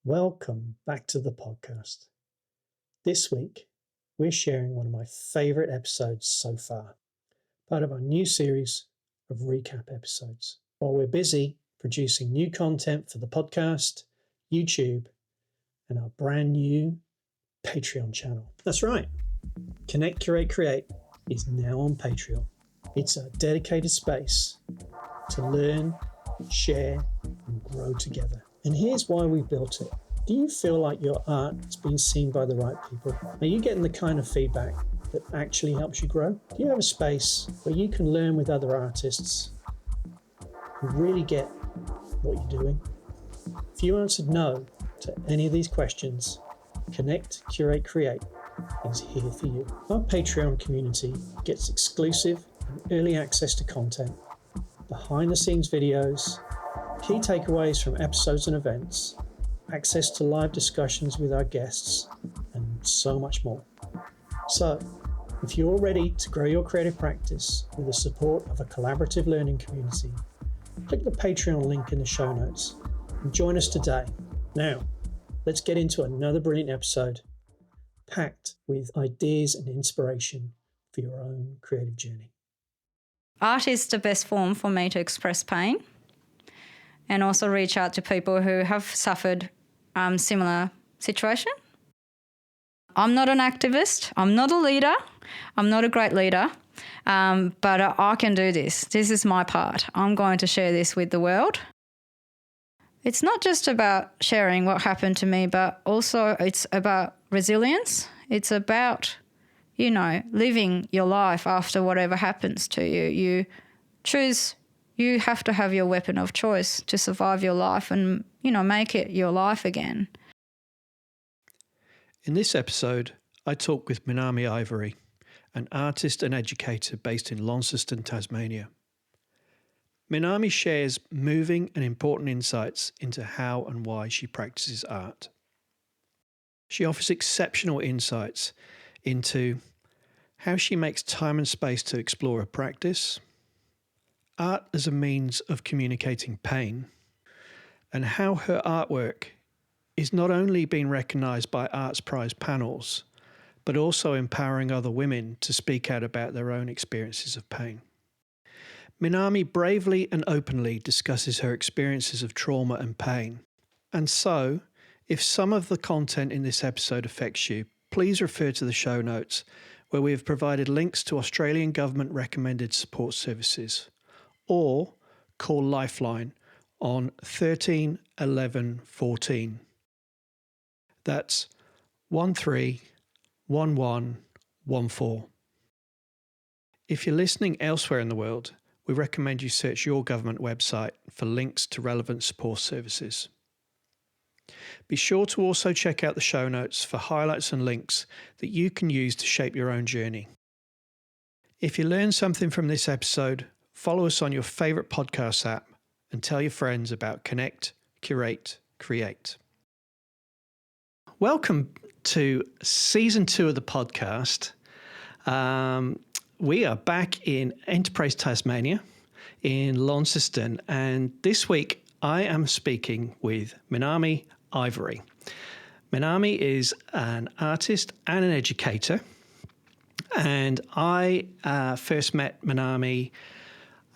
Welcome back to the podcast. This week, we're sharing one of my favourite episodes so far, part of our new series of recap episodes. While we're busy producing new content for the podcast, YouTube, and our brand new Patreon channel. That's right, Connect, Curate, Create is now on Patreon. It's a dedicated space to learn, share, and grow together. And here's why we built it. Do you feel like your art is being seen by the right people? Are you getting the kind of feedback that actually helps you grow? Do you have a space where you can learn with other artists who really get what you're doing? If you answered no to any of these questions, Connect, Curate, Create is here for you. Our Patreon community gets exclusive and early access to content, behind the scenes videos, key takeaways from episodes and events, access to live discussions with our guests, and so much more. So, if you're ready to grow your creative practice with the support of a collaborative learning community, click the Patreon link in the show notes and join us today. Now, let's get into another brilliant episode, packed with ideas and inspiration for your own creative journey. Art is the best form for me to express pain and also reach out to people who have suffered similar situation. I'm not an activist. I'm not a leader. I'm not a great leader, but I can do this. This is my part. I'm going to share this with the world. It's not just about sharing what happened to me, but also it's about resilience. It's about, living your life after whatever happens to you. You have to have your weapon of choice to survive your life and, make it your life again. In this episode, I talk with Minami Ivory, an artist and educator based in Launceston, Tasmania. Minami shares moving and important insights into how and why she practices art. She offers exceptional insights into how she makes time and space to explore her practice, art as a means of communicating pain, and how her artwork is not only being recognised by Arts Prize panels, but also empowering other women to speak out about their own experiences of pain. Minami bravely and openly discusses her experiences of trauma and pain. And so, if some of the content in this episode affects you, please refer to the show notes, where we have provided links to Australian government recommended support services, or call Lifeline on 13 11 14. That's 131114. If you're listening elsewhere in the world, we recommend you search your government website for links to relevant support services. Be sure to also check out the show notes for highlights and links that you can use to shape your own journey. If you learned something from this episode, follow us on your favourite podcast app and tell your friends about Connect, Curate, Create. Welcome to Season 2 of the podcast. We are back in Enterprise, Tasmania, in Launceston, and this week I am speaking with Minami Ivory. Minami is an artist and an educator, and I first met Minami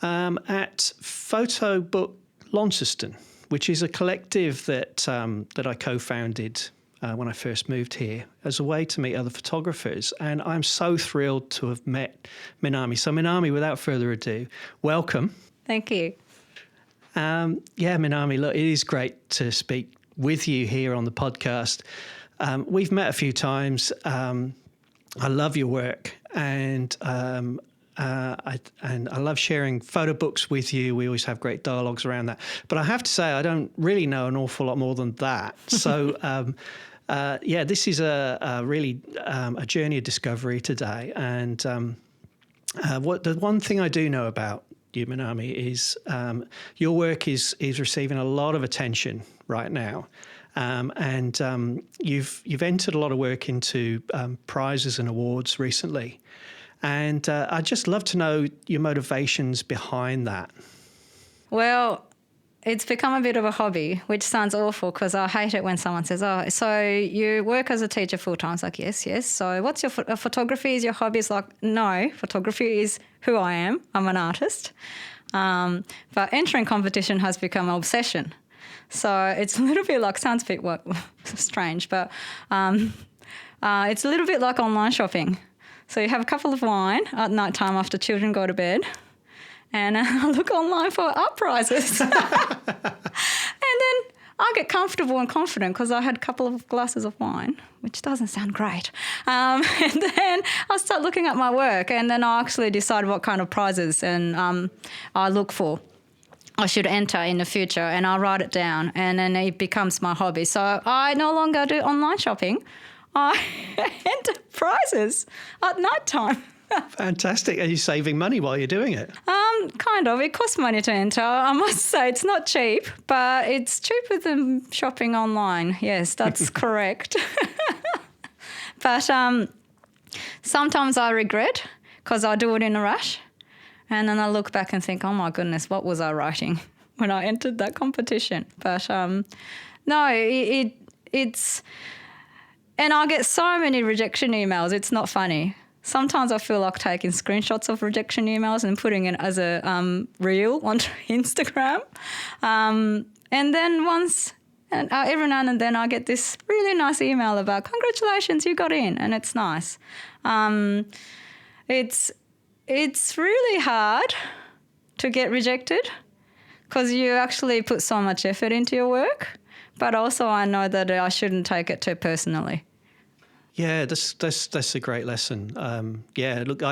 at Photo Book Launceston, which is a collective that I co-founded when I first moved here as a way to meet other photographers. And I'm so thrilled to have met Minami. So Minami, without further ado, welcome. Thank you. Minami, look, it is great to speak with you here on the podcast. We've met a few times. I love your work, and I love sharing photo books with you. We always have great dialogues around that. But I have to say, I don't really know an awful lot more than that. So, this is really a journey of discovery today. And the one thing I do know about you, Minami, is your work is receiving a lot of attention right now. You've entered a lot of work into prizes and awards recently. And I'd just love to know your motivations behind that. Well, it's become a bit of a hobby, which sounds awful because I hate it when someone says, oh, so you work as a teacher full time. It's like, yes. So what's your photography is your hobby? It's like, no, photography is who I am. I'm an artist. But entering competition has become an obsession. So it's a little bit like, sounds a bit strange, but it's a little bit like online shopping. So you have a couple of wine at night time after children go to bed, and I look online for art prizes. And then I get comfortable and confident because I had a couple of glasses of wine, which doesn't sound great. And then I start looking at my work, and then I actually decide what kind of prizes and I look for. I should enter in the future, and I'll write it down, and then it becomes my hobby. So I no longer do online shopping. I enter prizes at night time. Fantastic. Are you saving money while you're doing it? Kind of. It costs money to enter. I must say it's not cheap, but it's cheaper than shopping online. Yes, that's correct. But sometimes I regret because I do it in a rush, and then I look back and think, oh my goodness, what was I writing when I entered that competition? But no, it's... And I get so many rejection emails, it's not funny. Sometimes I feel like taking screenshots of rejection emails and putting it as a reel onto Instagram. And then every now and then I get this really nice email about, congratulations, you got in, and it's nice. It's really hard to get rejected because you actually put so much effort into your work. But also I know that I shouldn't take it too personally. Yeah, that's a great lesson. Look,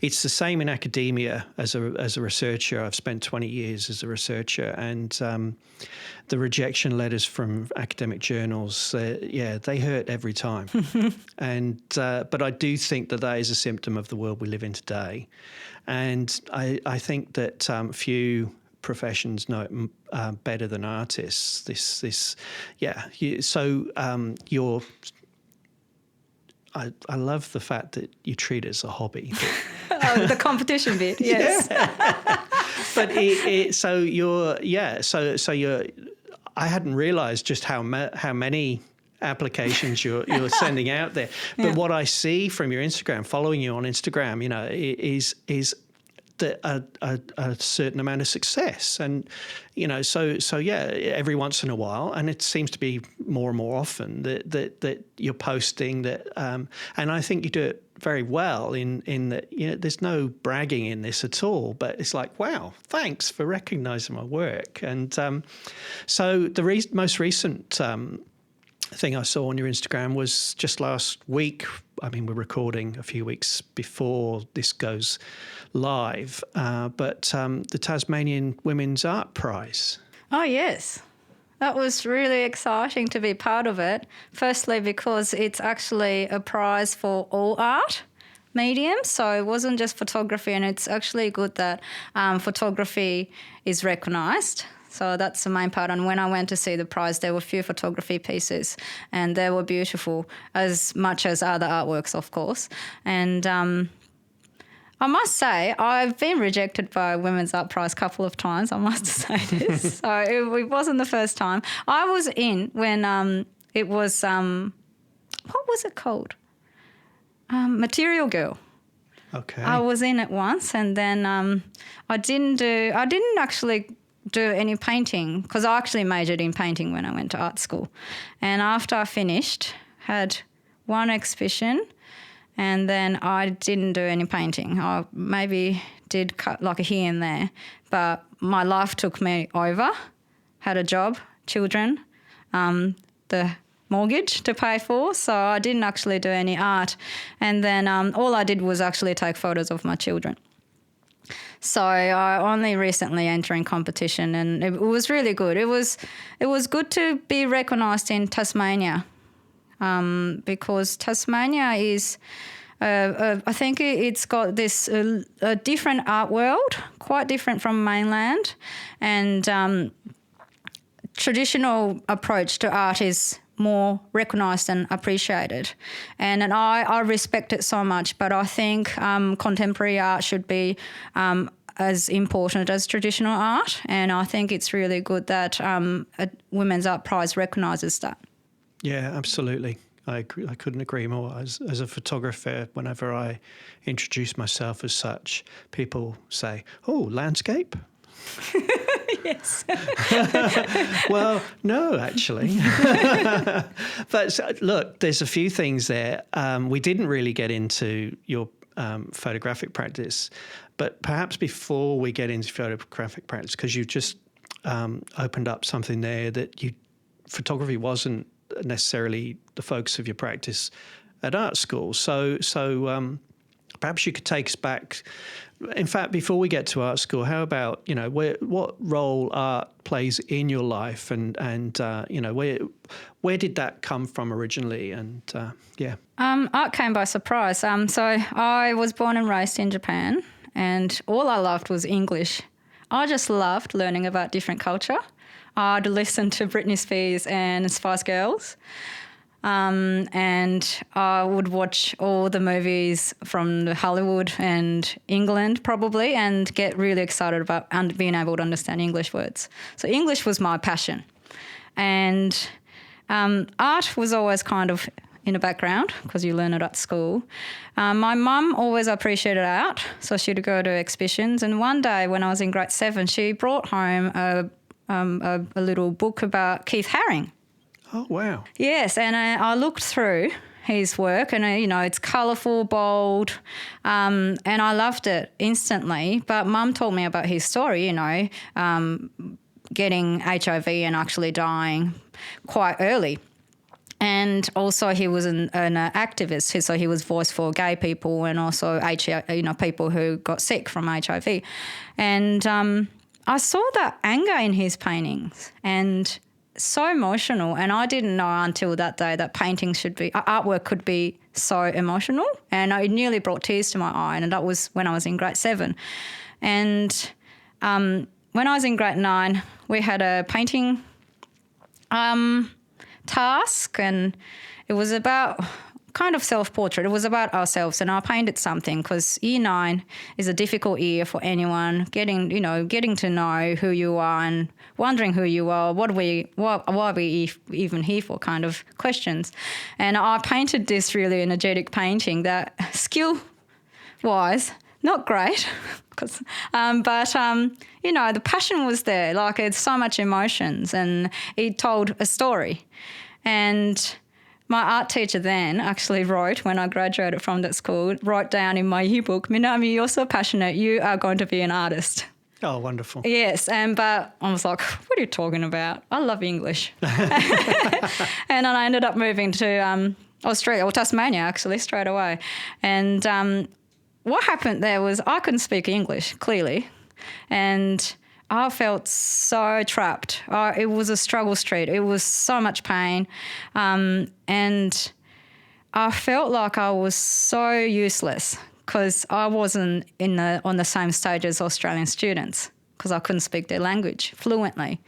it's the same in academia as a researcher. I've spent 20 years as a researcher, and the rejection letters from academic journals, they hurt every time. But I do think that is a symptom of the world we live in today, and I think that few professions know it better than artists. I love the fact that you treat it as a hobby. The competition bit, yes. Yeah. But I hadn't realised just how many applications you're sending out there. But what I see from your Instagram, following you on Instagram, is a certain amount of success, and every once in a while, and it seems to be more and more often that you're posting that, and I think you do it very well in that there's no bragging in this at all, but it's like, wow, thanks for recognising my work. And so the most recent thing I saw on your Instagram was just last week. I mean, we're recording a few weeks before this goes live, but the Tasmanian Women's Art Prize. Oh, yes. That was really exciting to be part of it. Firstly, because it's actually a prize for all art mediums, so it wasn't just photography, and it's actually good that photography is recognised. So that's the main part. And when I went to see the prize, there were a few photography pieces, and they were beautiful, as much as other artworks, of course. And I must say, I've been rejected by a Women's Art Prize a couple of times, I must say this. So it wasn't the first time. I was in when it was, what was it called? Material Girl. Okay. I was in it once, and then I didn't actually do any painting because I actually majored in painting when I went to art school. And after I finished, had one exhibition, and then I didn't do any painting. I maybe did cut like a here and there, but my life took me over. Had a job, children, the mortgage to pay for, so I didn't actually do any art. And then all I did was actually take photos of my children. So I only recently entered in competition, and it was really good. It was good to be recognised in Tasmania, because Tasmania is, I think it's got this a different art world, quite different from mainland, and traditional approach to art is more recognised and appreciated. And I respect it so much, but I think contemporary art should be as important as traditional art, and I think it's really good that a Women's Art Prize recognises that. Yeah, absolutely. I agree. I couldn't agree more. As a photographer, whenever I introduce myself as such, people say, "Oh, landscape." Yes. Well, no, actually. But look, there's a few things there. We didn't really get into your photographic practice, but perhaps before we get into photographic practice, because you just opened up something there that photography wasn't necessarily the focus of your practice at art school. So perhaps you could take us back. In fact, before we get to art school, how about, what role art plays in your life, and where did that come from originally? And Art came by surprise. So I was born and raised in Japan, and all I loved was English. I just loved learning about different culture. I'd listen to Britney Spears and Spice Girls. And I would watch all the movies from Hollywood and England probably, and get really excited about being able to understand English words. So English was my passion. And art was always kind of in the background because you learn it at school. My mum always appreciated art, so she'd go to exhibitions. And one day when I was in grade 7, she brought home a little book about Keith Haring. Oh, wow. Yes, and I looked through his work, and, it's colourful, bold, and I loved it instantly. But Mum told me about his story, getting HIV and actually dying quite early. And also he was an activist, so he was voice for gay people and also people who got sick from HIV. And I saw that anger in his paintings, and so emotional, and I didn't know until that day that painting artwork could be so emotional, and it nearly brought tears to my eye, and that was when I was in grade 7. And when I was in grade 9, we had a painting task, and it was about kind of self-portrait. It was about ourselves, and I painted something because Year 9 is a difficult year for anyone, getting to know who you are and wondering who you are, why are we even here for kind of questions. And I painted this really energetic painting that skill-wise, not great, but the passion was there. Like, it's so much emotions, and it told a story. And my art teacher then actually wrote, when I graduated from that school, wrote down in my yearbook, "Minami, you're so passionate, you are going to be an artist." Oh, wonderful. Yes, but I was like, what are you talking about? I love English. And then I ended up moving to Australia, or Tasmania actually, straight away. And what happened there was I couldn't speak English, clearly, and I felt so trapped. It was a struggle street. It was so much pain. And I felt like I was so useless because I wasn't on the same stage as Australian students because I couldn't speak their language fluently.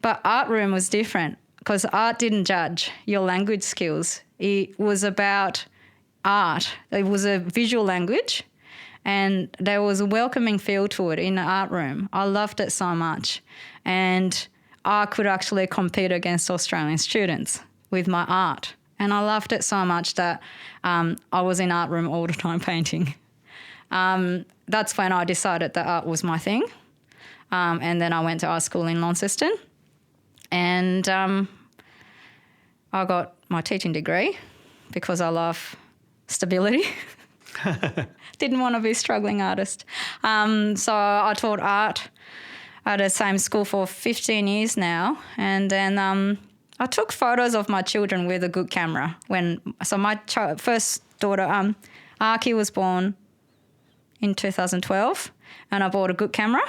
But art room was different because art didn't judge your language skills. It was about art. It was a visual language. And there was a welcoming feel to it in the art room. I loved it so much. And I could actually compete against Australian students with my art. And I loved it so much that I was in art room all the time painting. That's when I decided that art was my thing. And then I went to art school in Launceston. And I got my teaching degree because I love stability. Didn't want to be a struggling artist. So I taught art at the same school for 15 years now. And then I took photos of my children with a good camera. So my first daughter, Aki, was born in 2012, and I bought a good camera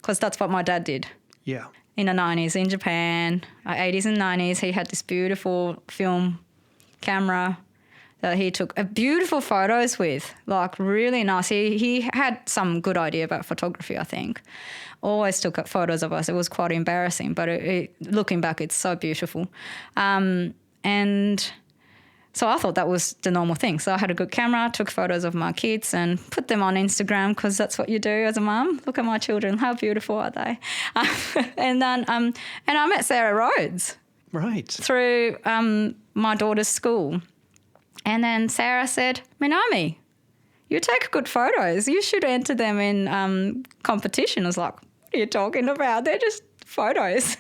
because that's what my dad did. Yeah. In the 90s in Japan, 80s and 90s, he had this beautiful film camera that he took beautiful photos with, like really nice. He had some good idea about photography, I think. Always took photos of us. It was quite embarrassing, but looking back, it's so beautiful. And So I thought that was the normal thing. So I had a good camera, took photos of my kids and put them on Instagram because that's what you do as a mum. Look at my children. How beautiful are they? And I met Sarah Rhodes. Right. Through my daughter's school. And then Sarah said, Minami, you take good photos. You should enter them in competition. I was like, what are you talking about? They're just photos.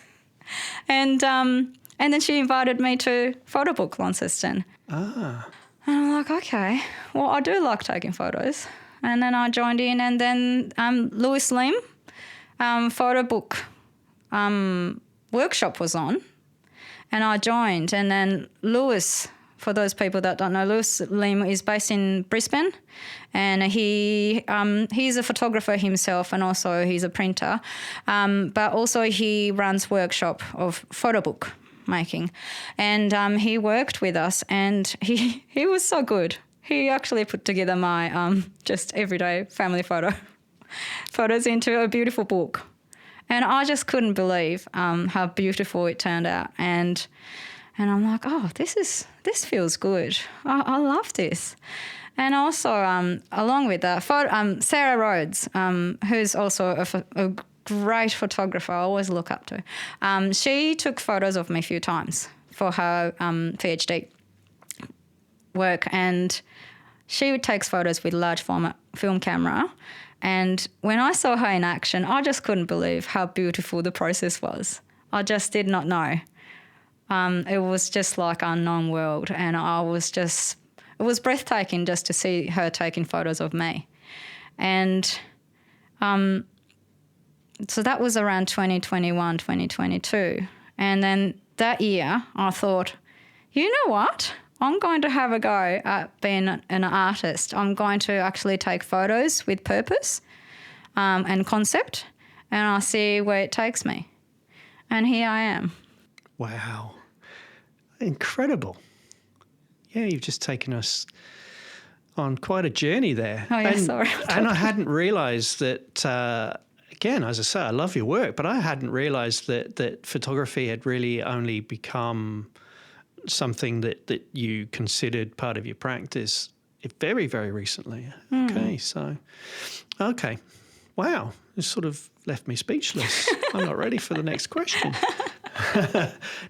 And then she invited me to photo book Launceston. Ah. And I'm like, okay, well, I do like taking photos. And then I joined in, and then Lewis Lim photo book workshop was on, and I joined. And then Lewis, for those people that don't know, Lewis Lim is based in Brisbane, and he's a photographer himself, and also he's a printer, but also he runs workshop of photo book making, and he worked with us, and he was so good. He actually put together my just everyday family photos into a beautiful book, and I just couldn't believe how beautiful it turned out. And I'm like, oh, this feels good. I love this. And also, along with that, Sarah Rhodes, who's also a great photographer I always look up to. She took photos of me a few times for her PhD work, and she takes photos with large format film camera. And when I saw her in action, I just couldn't believe how beautiful the process was. I just did not know. It was just like unknown world, and it was breathtaking just to see her taking photos of me. And so that was around 2021, 2022. And then that year I thought, you know what? I'm going to have a go at being an artist. I'm going to actually take photos with purpose and concept, and I'll see where it takes me. And here I am. Wow. Incredible. Yeah, you've just taken us on quite a journey there. Oh, yeah, sorry. And I hadn't realised that, again, as I say, I love your work, but I hadn't realised that photography had really only become something that you considered part of your practice very, very recently. Okay. Wow. It sort of left me speechless. I'm not ready for the next question.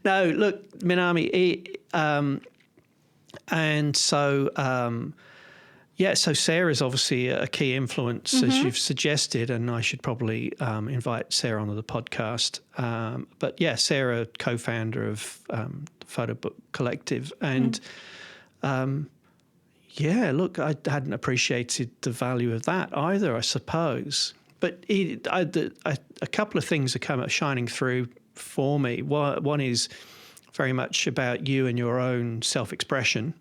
No, look, Minami, and so, so Sarah's obviously a key influence, as you've suggested, and I should probably invite Sarah onto the podcast. But yeah, Sarah, co-founder of the Photo Book Collective. And look, I hadn't appreciated the value of that either, I suppose. But a couple of things are shining through for me. One is very much about you and your own self-expression.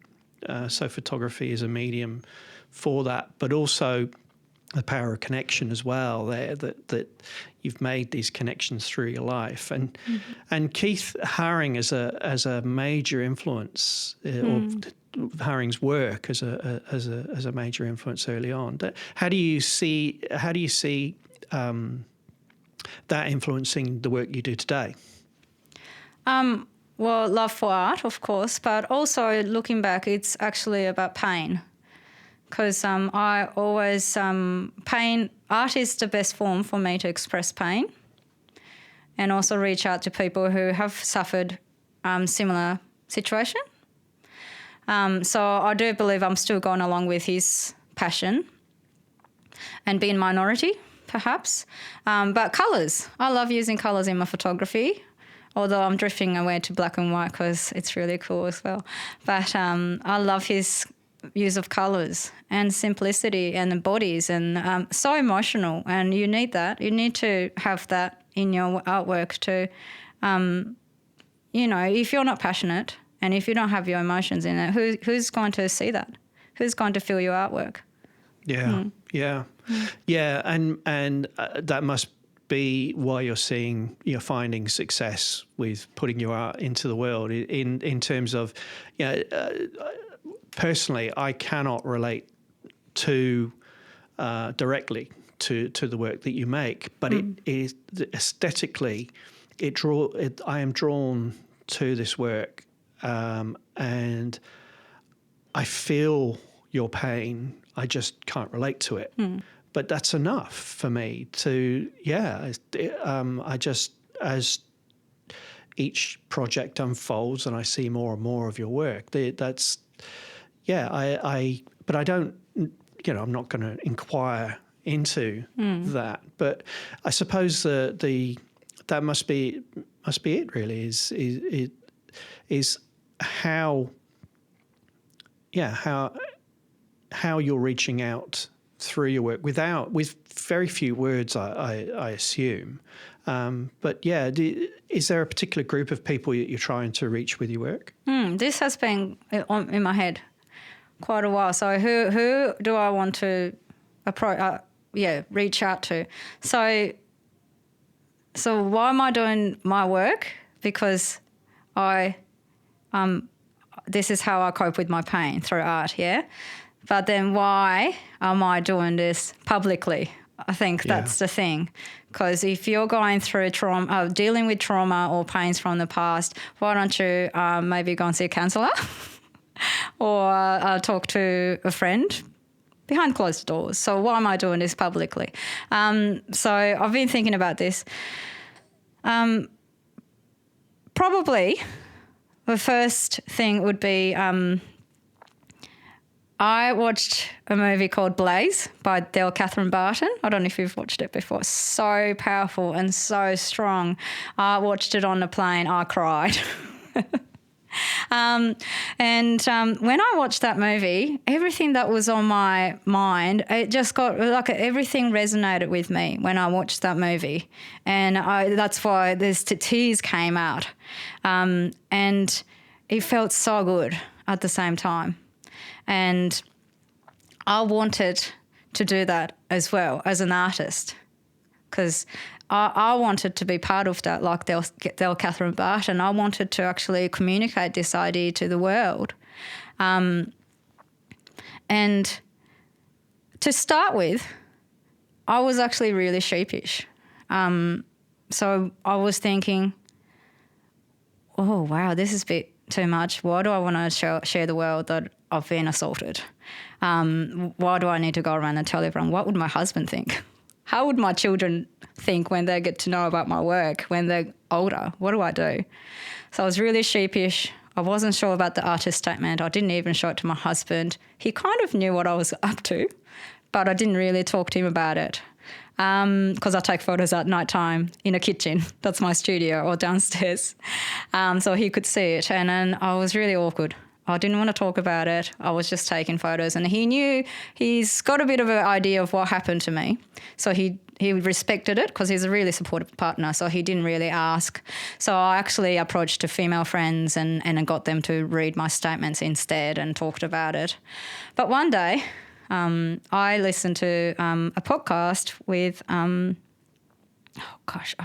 So photography is a medium for that, but also the power of connection as well there, that you've made these connections through your life. And Keith Haring as a major influence, or Haring's work as a major influence early on. How do you see that influencing the work you do today? Well, love for art, of course, but also looking back, it's actually about pain. Because I always, art is the best form for me to express pain and also reach out to people who have suffered similar situation. So I do believe I'm still going along with his passion and being minority, perhaps. But colours, I love using colours in my photography, although I'm drifting away to black and white because it's really cool as well. But I love his use of colours and simplicity and the bodies, and so emotional, and you need that. You need to have that in your artwork to, if you're not passionate and if you don't have your emotions in it, who's going to see that? Who's going to feel your artwork? Yeah, and that must be why you're finding success with putting your art into the world in terms of, personally, I cannot relate directly to the work that you make, but it is aesthetically, I am drawn to this work, and I feel your pain. I just can't relate to it. But that's enough for me to, I just, as each project unfolds and I see more and more of your work, but I don't, I'm not going to inquire into that. But I suppose that must be it really, is how you're reaching out through your work with very few words, I assume. But is there a particular group of people you're trying to reach with your work? This has been in my head quite a while. So who do I want to reach out to? So why am I doing my work? Because this is how I cope with my pain, through art, yeah? But then why am I doing this publicly? I think that's the thing. Because if you're going through trauma, dealing with trauma or pains from the past, why don't you maybe go and see a counsellor or talk to a friend behind closed doors? So why am I doing this publicly? So I've been thinking about this. Probably the first thing would be I watched a movie called Blaze by Catherine Barton. I don't know if you've watched it before. So powerful and so strong. I watched it on the plane. I cried. When I watched that movie, everything that was on my mind, it just got like everything resonated with me when I watched that movie. And that's why the tears came out. And it felt so good at the same time. And I wanted to do that as well as an artist, because I wanted to be part of that, like Catherine Barton. I wanted to actually communicate this idea to the world. And to start with, I was actually really sheepish. So I was thinking, oh, wow, this is a bit too much. Why do I want to share the world that I've been assaulted? Why do I need to go around and tell everyone? What would my husband think? How would my children think when they get to know about my work when they're older? What do I do? So I was really sheepish. I wasn't sure about the artist statement. I didn't even show it to my husband. He kind of knew what I was up to, but I didn't really talk to him about it. Because I take photos at night time in a kitchen. That's my studio, or downstairs. So he could see it. And then I was really awkward. I didn't want to talk about it. I was just taking photos. And he knew, he's got a bit of an idea of what happened to me. So he respected it because he's a really supportive partner. So he didn't really ask. So I actually approached to female friends and got them to read my statements instead and talked about it. But one day, I listened to a podcast with, I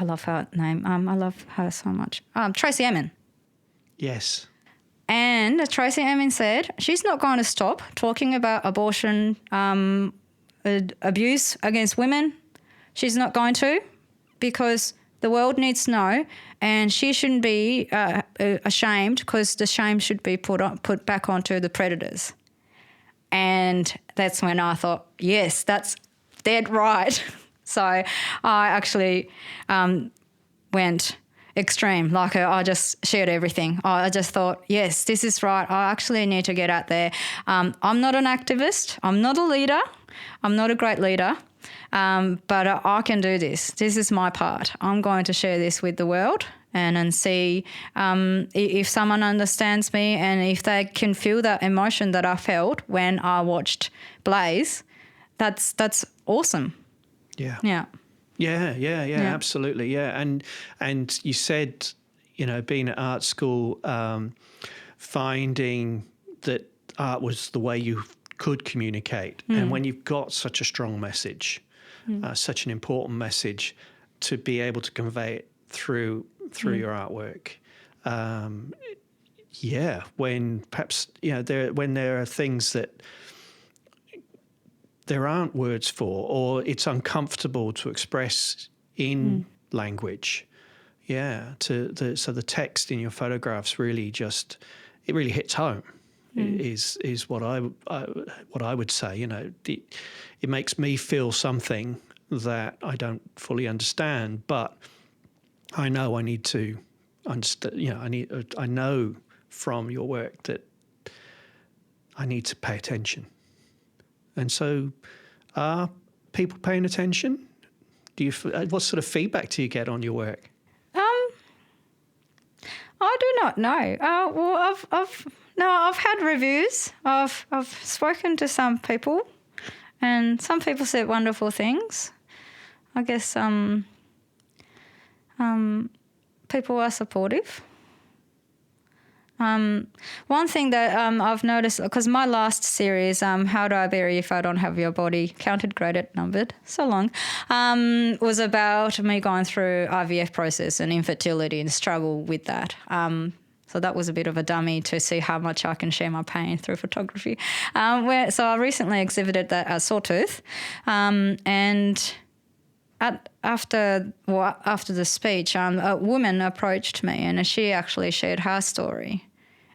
love her name. I love her so much. Tracey Emin. Yes. And Tracey Emin said she's not going to stop talking about abortion, abuse against women. She's not going to, because the world needs to know, and she shouldn't be ashamed, because the shame should be put back onto the predators. And that's when I thought, yes, that's dead right. So I actually went extreme. Like I just shared everything. I just thought, yes, this is right. I actually need to get out there. I'm not an activist. I'm not a leader. I'm not a great leader. But I can do this. This is my part. I'm going to share this with the world and see if someone understands me, and if they can feel that emotion that I felt when I watched Blaze. That's awesome. Yeah. Yeah. Yeah, absolutely. Yeah. And you said, being at art school, finding that art was the way you could communicate. And when you've got such a strong message, such an important message, to be able to convey it through your artwork. When perhaps, when there are things that there aren't words for, or it's uncomfortable to express in language. Yeah. So the text in your photographs really hits home. is what I would say. You know, it makes me feel something that I don't fully understand, but I know I need to understand. You know, I know from your work that I need to pay attention. And so, are people paying attention? What sort of feedback do you get on your work? I do not know. Well, I've had reviews. I've spoken to some people, and some people said wonderful things. I guess people are supportive. One thing that I've noticed, because my last series, How Do I Bury If I Don't Have Your Body, counted, graded, numbered, so long, was about me going through IVF process and infertility and struggle with that. So that was a bit of a dummy to see how much I can share my pain through photography. So I recently exhibited that at Sawtooth, and after the speech, a woman approached me and she actually shared her story.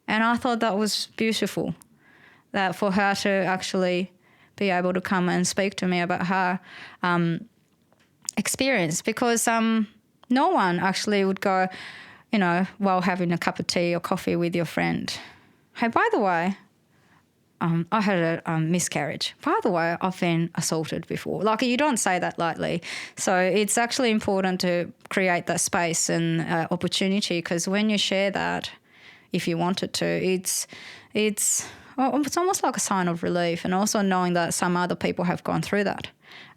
And I thought that was beautiful, that for her to actually be able to come and speak to me about her experience, because no one actually would go, you know, while having a cup of tea or coffee with your friend, hey, by the way, I had a miscarriage. By the way, I've been assaulted before. Like, you don't say that lightly. So it's actually important to create that space and opportunity, because when you share that, if you wanted to, it's almost like a sign of relief, and also knowing that some other people have gone through that.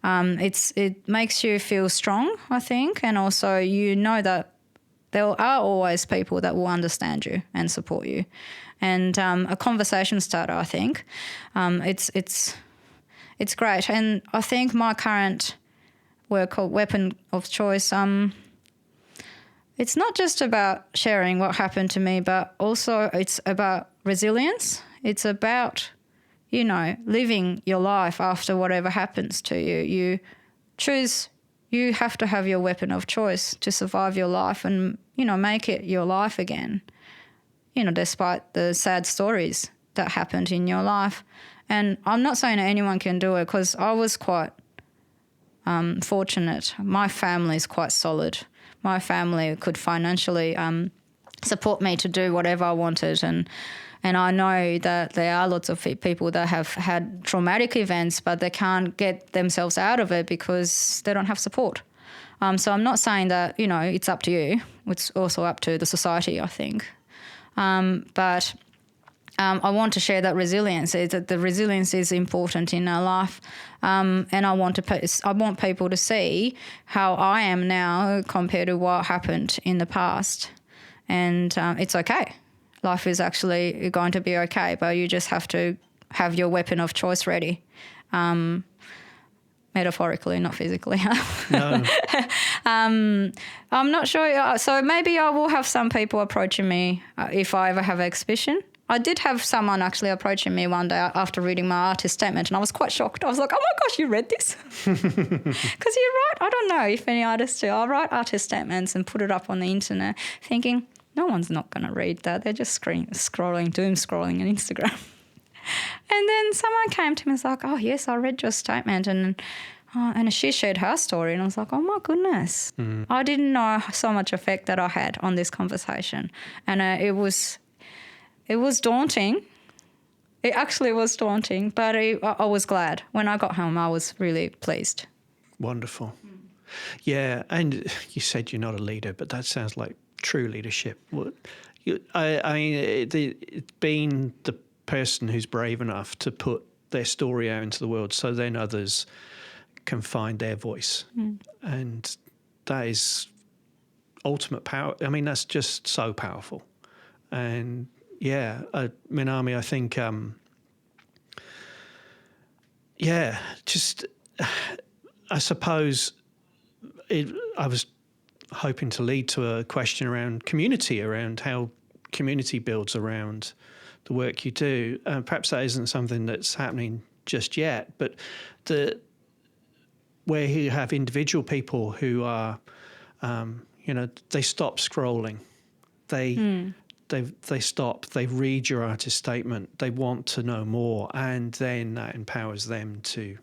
It makes you feel strong, I think, and also you know that there are always people that will understand you and support you. And a conversation starter, I think. It's great. And I think my current work called Weapon of Choice, it's not just about sharing what happened to me, but also it's about resilience. It's about, you know, living your life after whatever happens to you. You have to have your weapon of choice to survive your life and, you know, make it your life again, you know, despite the sad stories that happened in your life. And I'm not saying that anyone can do it, because I was quite fortunate. My family is quite solid. My family could financially support me to do whatever I wanted. And I know that there are lots of people that have had traumatic events, but they can't get themselves out of it because they don't have support. So I'm not saying that, you know, it's up to you. It's also up to the society, I think. But I want to share that resilience. That the resilience is important in our life, and I want people to see how I am now compared to what happened in the past, and it's okay. Life is actually going to be okay, but you just have to have your weapon of choice ready. Metaphorically, not physically. No. I'm not sure. So maybe I will have some people approaching me if I ever have an exhibition. I did have someone actually approaching me one day after reading my artist statement, and I was quite shocked. I was like, oh my gosh, you read this? Because you write, I don't know if any artists do. I write artist statements and put it up on the internet thinking, no one's not going to read that. They're just doom scrolling on Instagram. And then someone came to me and was like, oh, yes, I read your statement. And she shared her story. And I was like, oh, my goodness. Mm. I didn't know so much effect that I had on this conversation. And it was daunting. It actually was daunting, but I was glad. When I got home, I was really pleased. Wonderful. Mm. Yeah, and you said you're not a leader, but that sounds like true leadership. I mean, being the person who's brave enough to put their story out into the world so then others can find their voice. Mm. And that is ultimate power. I mean, that's just so powerful. And yeah, Minami, I think, I suppose I was hoping to lead to a question around community, around how community builds around the work you do. Perhaps that isn't something that's happening just yet, but where you have individual people who are, they stop scrolling. They they stop, they read your artist statement, they want to know more, and then that empowers them to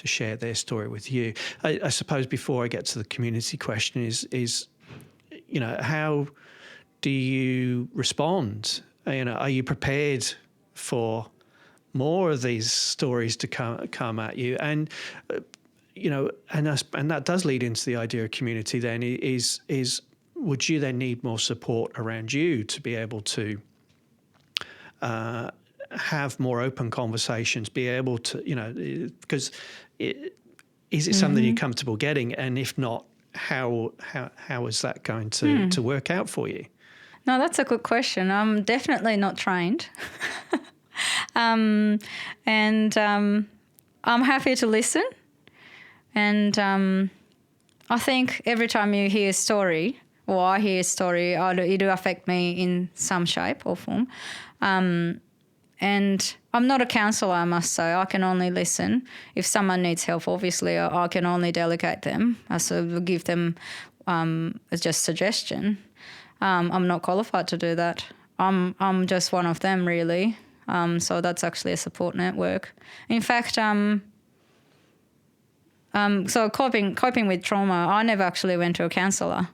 share their story with you. I suppose before I get to the community question is how do you respond? Are you prepared for more of these stories to come at you? And and that does lead into the idea of community. Then is would you then need more support around you to be able to have more open conversations, be able to, because is it something you're comfortable getting? And if not, how is that going to work out for you? No, that's a good question. I'm definitely not trained. And I'm happy to listen. And I think every time you hear a story, or I hear a story, it do affect me in some shape or form. And I'm not a counsellor, I must say. I can only listen. If someone needs help, obviously, I can only delegate them. I sort of give them just suggestion. I'm not qualified to do that. I'm just one of them, really. So that's actually a support network. In fact, so coping with trauma, I never actually went to a counsellor.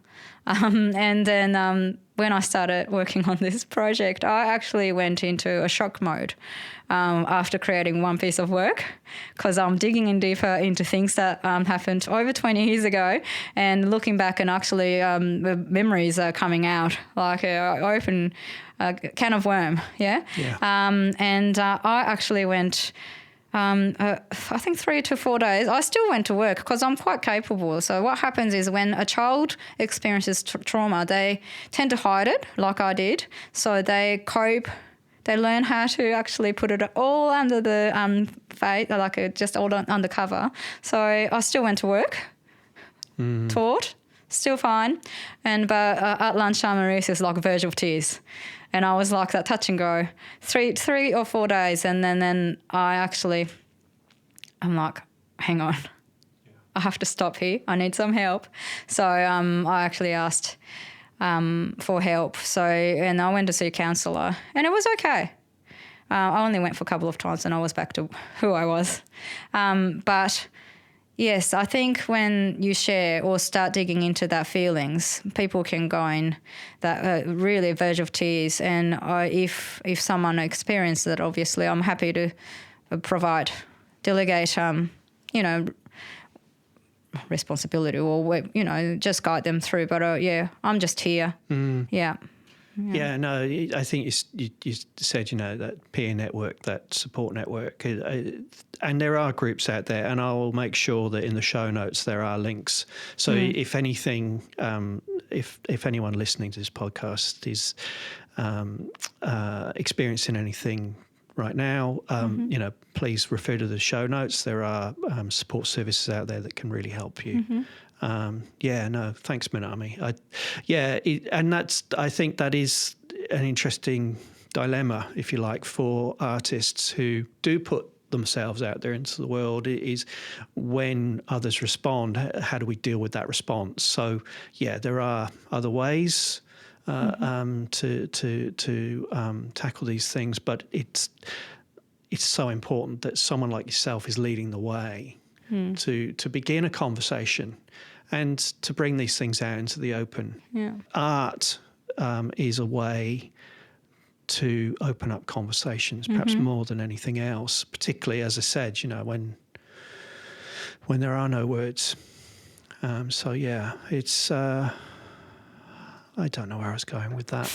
And then when I started working on this project, I actually went into a shock mode after creating one piece of work, because I'm digging in deeper into things that happened over 20 years ago, and looking back, and actually the memories are coming out like an open can of worm, yeah? And I actually went... I think 3 to 4 days, I still went to work because I'm quite capable. So what happens is when a child experiences trauma, they tend to hide it like I did. So they cope, they learn how to actually put it all under the face, like just all undercover. So I still went to work, taught, still fine. But at lunchtime, Maurice is like verge of tears. And I was like that touch and go 3 or 4 days. And then I'm like, hang on, I have to stop here. I need some help. So I actually asked for help. And I went to see a counsellor, and it was okay. I only went for a couple of times and I was back to who I was. But yes, I think when you share or start digging into that feelings, people can go in that really verge of tears. And if someone experienced that, obviously, I'm happy to delegate, responsibility, or just guide them through. But I'm just here. Yeah, no, I think you said, that peer network, that support network, and there are groups out there, and I'll make sure that in the show notes there are links. So if anything, if anyone listening to this podcast is experiencing anything right now, please refer to the show notes. There are support services out there that can really help you. Thanks, Minami. I think that is an interesting dilemma, if you like, for artists who do put themselves out there into the world. Is when others respond, how do we deal with that response? So there are other ways to tackle these things, but it's so important that someone like yourself is leading the way to begin a conversation and to bring these things out into the open. Art is a way to open up conversations, perhaps more than anything else, particularly, as I said, when there are no words. It's I don't know where I was going with that.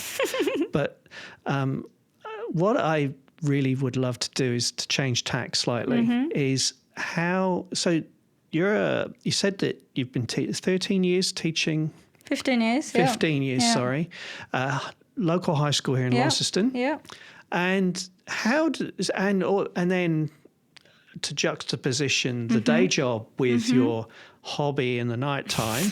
But what I really would love to do is to change tack slightly, is how... So you said that you've been 13 years teaching... 15 years, 15 years, sorry. Local high school here in Launceston. Yeah. And how does... And then to juxtaposition the day job with your hobby in the night time...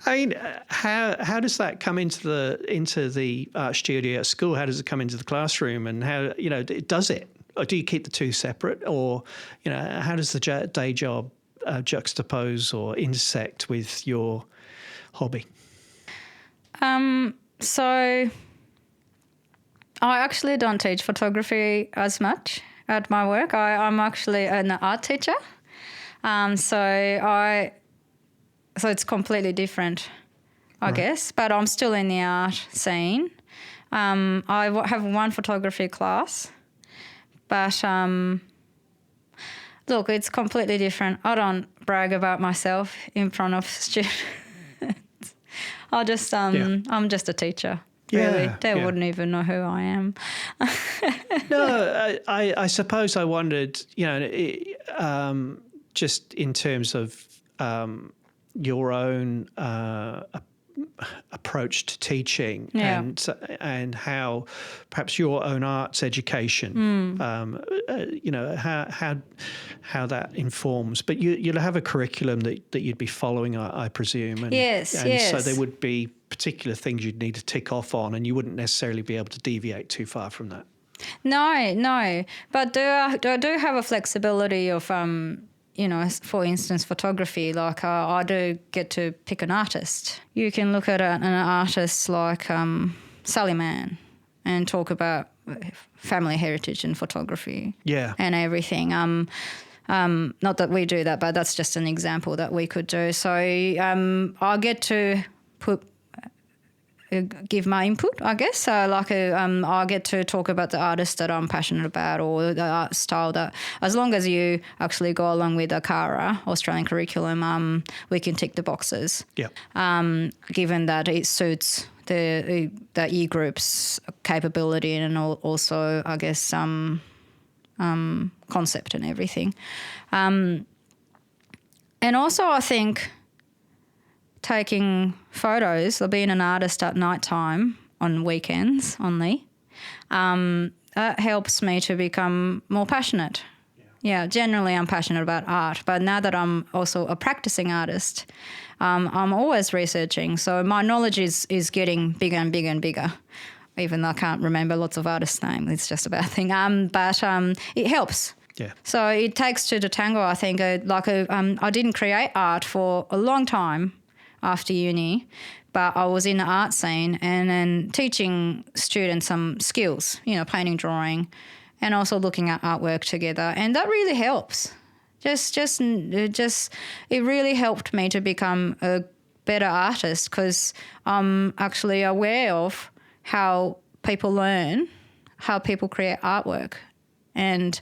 I mean, how does that come into the art studio at school? How does it come into the classroom? And how does it? Or do you keep the two separate? Or how does the day job juxtapose or intersect with your hobby? So I actually don't teach photography as much at my work. I'm actually an art teacher. So it's completely different, I guess, but I'm still in the art scene. I have one photography class, but look, it's completely different. I don't brag about myself in front of students. I'm just a teacher. Really, they wouldn't even know who I am. No, I suppose I wondered, just in terms of your own approach to teaching and how perhaps your own arts education, how that informs. But you'll have a curriculum that you'd be following, I presume. And, yes. So there would be particular things you'd need to tick off on, and you wouldn't necessarily be able to deviate too far from that. No. But I do have a flexibility of, for instance, photography. Like I do get to pick an artist. You can look at an artist like Sally Mann and talk about family heritage and photography and everything. Not that we do that, but that's just an example that we could do. So I get to give my input, I guess. So I get to talk about the artist that I'm passionate about or the art style that, as long as you actually go along with the CARA, Australian curriculum, we can tick the boxes. Yeah. Given that it suits the E-group's capability and also, I guess, concept and everything. And also I think taking photos or being an artist at night time on weekends only, that helps me to become more passionate. Yeah, generally I'm passionate about art, but now that I'm also a practicing artist, I'm always researching. So my knowledge is getting bigger and bigger and bigger, even though I can't remember lots of artists' names. It's just a bad thing. But it helps. Yeah. So it takes two to tango, I think. I didn't create art for a long time after uni, but I was in the art scene and then teaching students some skills, painting, drawing, and also looking at artwork together. And that really helps. It really helped me to become a better artist because I'm actually aware of how people learn, how people create artwork. And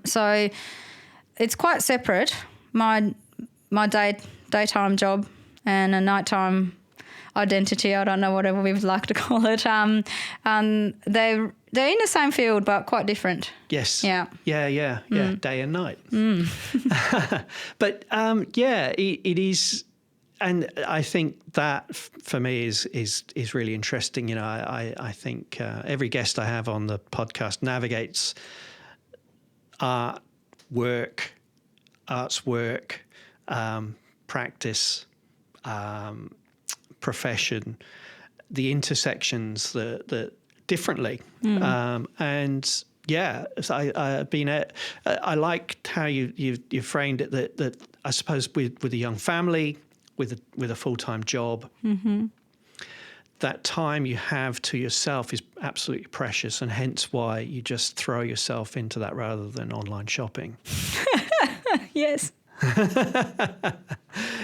so it's quite separate, my daytime job and a nighttime identity, I don't know, whatever we would like to call it. They're in the same field but quite different. Yes. Yeah. Yeah. Day and night. But it is, and I think that for me is really interesting. I think every guest I have on the podcast navigates art's work, practice, profession, the intersections that differently. And yeah, so I've been I liked how you framed it that I suppose with a young family, with a full-time job, that time you have to yourself is absolutely precious, and hence why you just throw yourself into that rather than online shopping. Yes.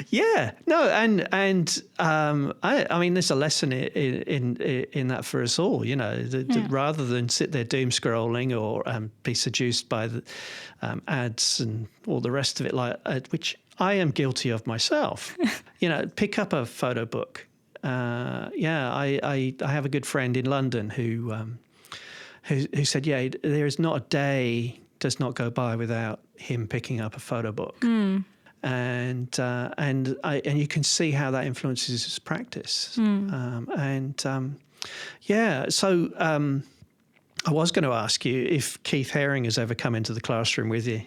Yeah, no, and I mean, there's a lesson in that for us all. Rather than sit there doom scrolling or be seduced by the ads and all the rest of it, which I am guilty of myself. Pick up a photo book. I have a good friend in London who said, there is not a day does not go by without him picking up a photo book. And you can see how that influences his practice. So I was going to ask you if Keith Haring has ever come into the classroom with you.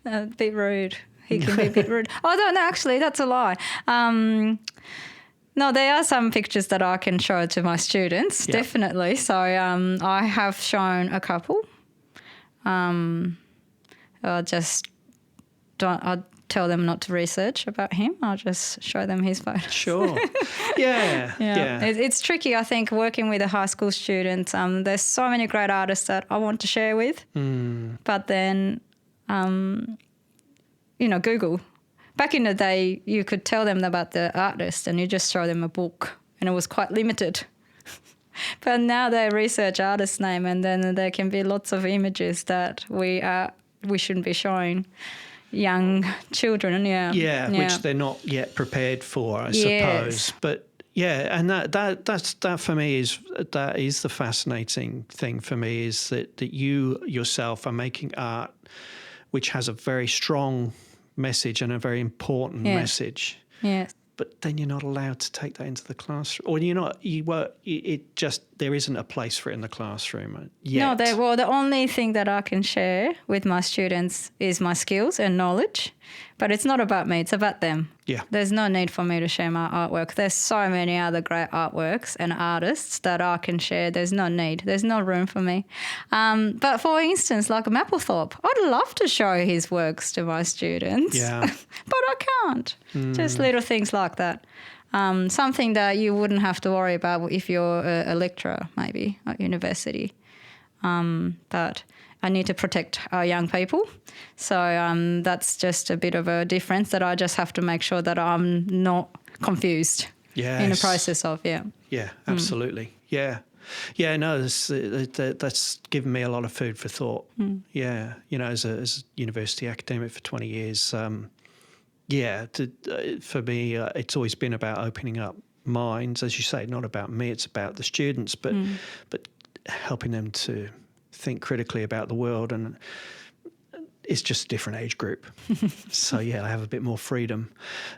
A bit rude. He can be a bit rude. Oh, no, actually, that's a lie. No, there are some pictures that I can show to my students, definitely. So I have shown a couple. I tell them not to research about him. I'll just show them his photos. Sure. Yeah. It's tricky, I think, working with a high school student. There's so many great artists that I want to share with. But then, Google. Back in the day, you could tell them about the artist and you just show them a book, and it was quite limited. But now they research artist's name, and then there can be lots of images that we shouldn't be showing young children. Which they're not yet prepared for, I suppose. But and that for me is the fascinating thing for me, is that you yourself are making art which has a very strong message and a very important message. Yes. But then you're not allowed to take that into the classroom, or there isn't a place for it in the classroom yet. No, the only thing that I can share with my students is my skills and knowledge, but it's not about me, it's about them. Yeah. There's no need for me to share my artwork. There's so many other great artworks and artists that I can share. There's no need. There's no room for me. But for instance, like Mapplethorpe, I'd love to show his works to my students, but I can't. Just little things like that. Something that you wouldn't have to worry about if you're a lecturer maybe at university. But I need to protect our young people. So that's just a bit of a difference that I just have to make sure that I'm not confused in the process of, Yeah, absolutely. Yeah. Yeah, no, that's given me a lot of food for thought. Yeah, as a university academic for 20 years, for me, it's always been about opening up minds, as you say, not about me, it's about the students, but helping them to think critically about the world, and it's just a different age group. So, I have a bit more freedom.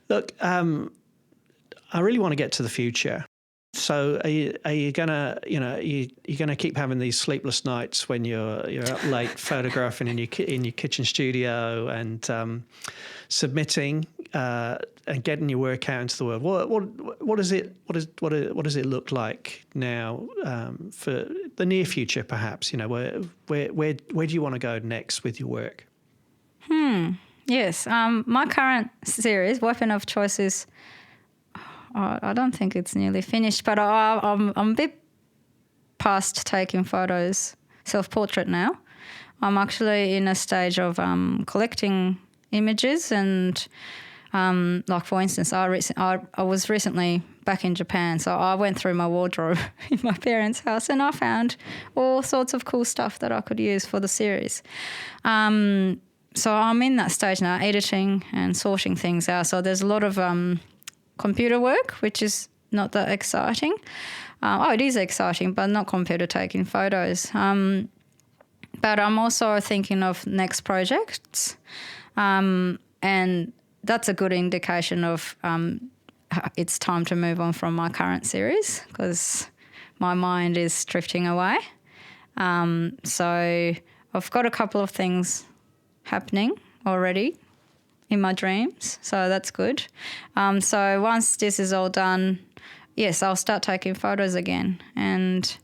Look, I really want to get to the future. So are you gonna, you're gonna keep having these sleepless nights when you're up late photographing in your kitchen studio and submitting and getting your work out into the world? What does it look like now for the near future? Perhaps where do you want to go next with your work? Yes, my current series, Weapon of Choice, is. I don't think it's nearly finished, but I'm a bit past taking photos, self-portrait now. I'm actually in a stage of collecting images, and like for instance, I was recently back in Japan, so I went through my wardrobe in my parents' house and I found all sorts of cool stuff that I could use for the series. So I'm in that stage now, editing and sorting things out. So there's a lot of computer work, which is not that exciting. It is exciting, but not compared to taking photos. But I'm also thinking of next projects, and that's a good indication of it's time to move on from my current series because my mind is drifting away. So I've got a couple of things happening already in my dreams, so that's good. So once this is all done, yes, I'll start taking photos again, and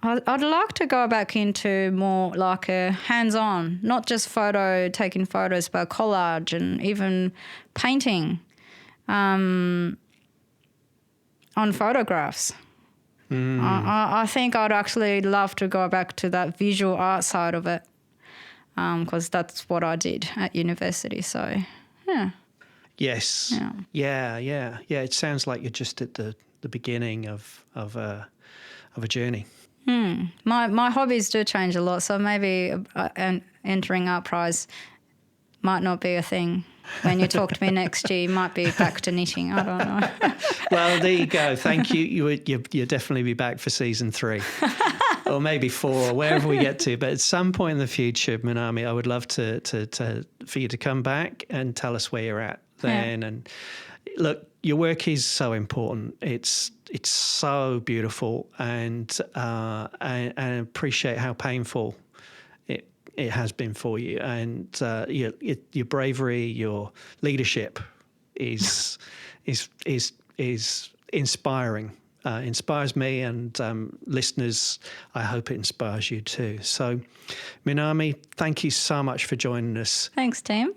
I'd like to go back into more like a hands-on, not just taking photos, but collage and even painting on photographs. I think I'd actually love to go back to that visual art side of it. Because that's what I did at university. So, yeah. Yes. Yeah. It sounds like you're just at the beginning of a journey. My hobbies do change a lot. So maybe entering Art Prize might not be a thing. When you talk to me next year, you might be back to knitting. I don't know. Well, there you go. Thank you. You'll definitely be back for season 3. Or maybe 4, or wherever we get to. But at some point in the future, Minami, I would love for you to come back and tell us where you're at then. Yeah. And look, your work is so important. It's so beautiful, and I appreciate how painful it has been for you. And your bravery, your leadership is inspiring. Inspires me, and listeners, I hope it inspires you too. So, Minami, thank you so much for joining us. Thanks, Tim.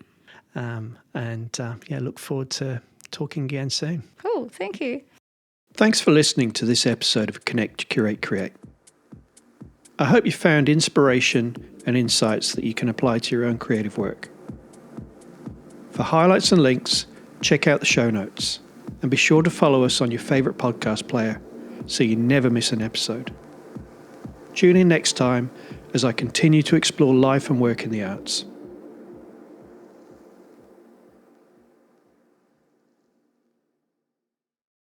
Look forward to talking again soon. Cool. Thank you. Thanks for listening to this episode of Connect, Curate, Create. I hope you found inspiration and insights that you can apply to your own creative work. For highlights and links, check out the show notes and be sure to follow us on your favourite podcast player so you never miss an episode. Tune in next time as I continue to explore life and work in the arts.